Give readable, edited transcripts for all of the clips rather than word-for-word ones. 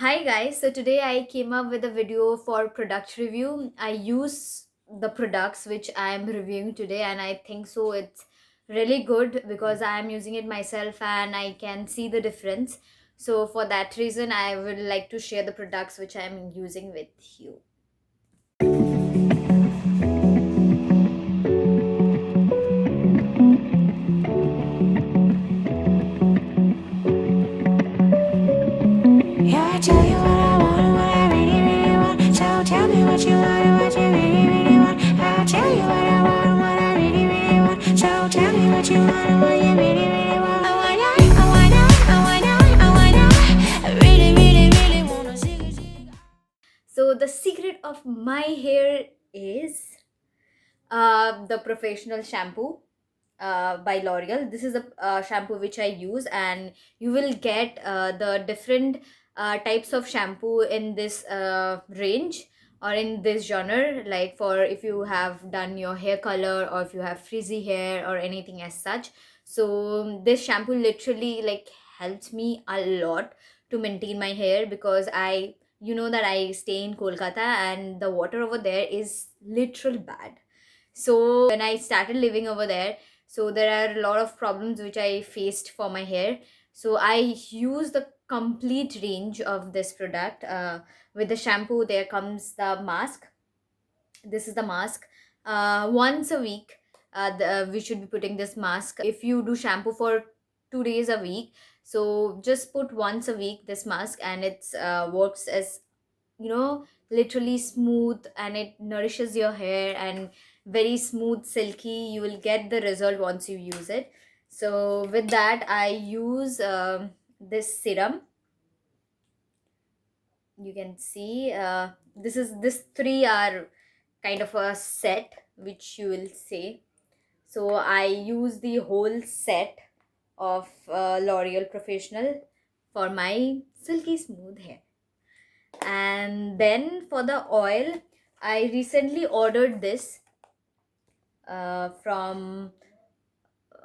Hi guys, so today I came up with a video for product review. I use the products which I am reviewing today and I think so it's really good because I am using it myself and I can see the difference. So for that reason I would like to share the products which I am using with you. Yeah, I tell you what I want and what I really, really want. So tell me what you want and what you really, really want. I'll tell you what I want and what I really, really want. So tell me what you want and what you really, really want. I want ya, I want ya, I want ya, I want ya. I really, really, really wanna see. So the secret of my hair is the Professional shampoo by L'Oreal. This is a shampoo which I use, and you will get the different types of shampoo in this range or in this genre. Like for if you have done your hair color or if you have frizzy hair or anything as such. So this shampoo literally like helps me a lot to maintain my hair because you know that I stay in Kolkata and the water over there is literal bad. So when I started living over there, so there are a lot of problems which I faced for my hair. So I use the complete range of this product. With the shampoo, there comes the mask. This is the mask. Once a week, we should be putting this mask. If you do shampoo for 2 days a week, so just put once a week this mask, and it's works as literally smooth, and it nourishes your hair and very smooth, silky. You will get the result once you use it. So with that I use this serum. You can see this three are kind of a set which you will say. So I use the whole set of L'Oreal Professional for my silky smooth hair. And then for the oil, I recently ordered this from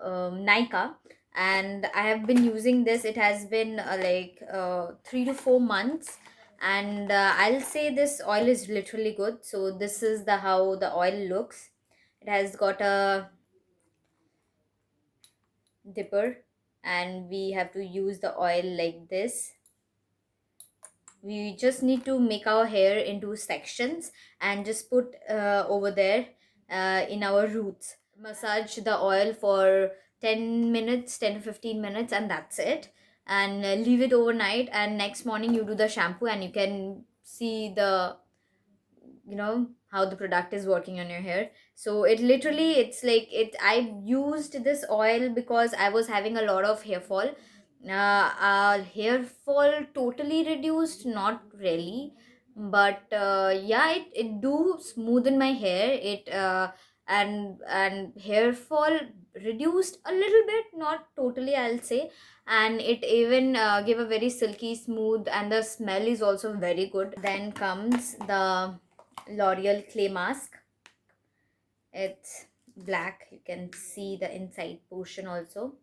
Nika, and I have been using this. It has been 3 to 4 months, and I'll say this oil is literally good. So this is the how the oil looks. It has got a dipper, and we have to use the oil like this. We just need to make our hair into sections and just put over there in our roots. Massage the oil for 10 minutes, 10 to 15 minutes, and that's it. And leave it overnight, and next morning you do the shampoo and you can see the how the product is working on your hair. So it literally, it's like it I used this oil because I was having a lot of hair fall. Hair fall totally reduced, not really, but yeah, it do smoothen my hair. It and hair fall reduced a little bit, not totally, I'll say. And it even gave a very silky smooth, and the smell is also very good. Then comes the L'Oreal clay mask. It's black. You can see the inside portion also.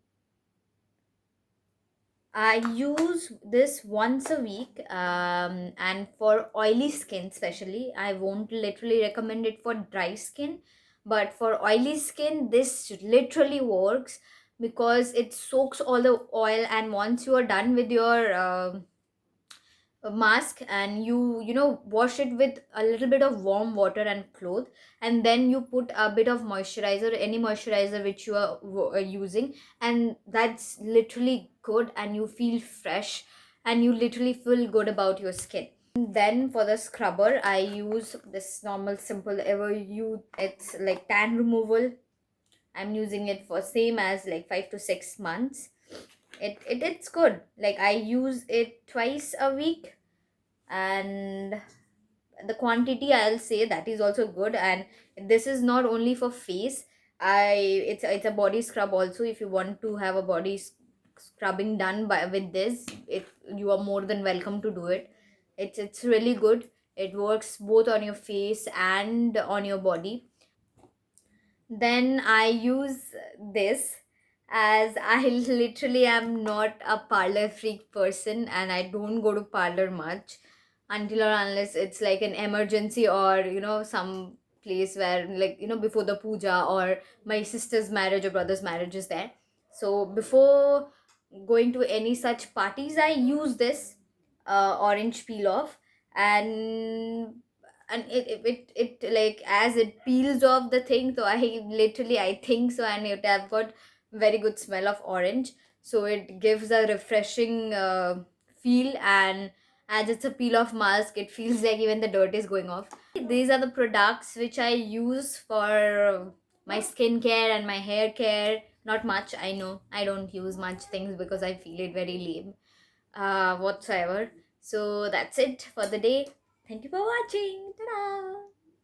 I use this once a week, and for oily skin especially. I won't literally recommend it for dry skin, but for oily skin this literally works because it soaks all the oil, and once you are done with your a mask, and you wash it with a little bit of warm water and cloth, and then you put a bit of moisturizer, any moisturizer which you are using, and that's literally good, and you feel fresh, and you literally feel good about your skin. Then for the scrubber I use this normal simple Everyuth. It's like tan removal. I'm using it for same as like 5 to 6 months. It's good. Like I use it twice a week, and the quantity, I'll say, that is also good. And this is not only for face. It's a body scrub also. If you want to have a body scrubbing done by with this, it you are more than welcome to do it. It's really good. It works both on your face and on your body. Then I use this, as I literally am not a parlor freak person and I don't go to parlor much until or unless it's like an emergency or some place where, like, before the puja or my sister's marriage or brother's marriage is there. So before going to any such parties, I use this orange peel off, and it like, as it peels off the thing, so I think so, and it have got very good smell of orange, so it gives a refreshing feel. And as it's a peel off mask, it feels like even the dirt is going off. These are the products which I use for my skincare and my hair care. Not much, I know, I don't use much things because I feel it very lame whatsoever. So that's it for the day. Thank you for watching. Ta-da!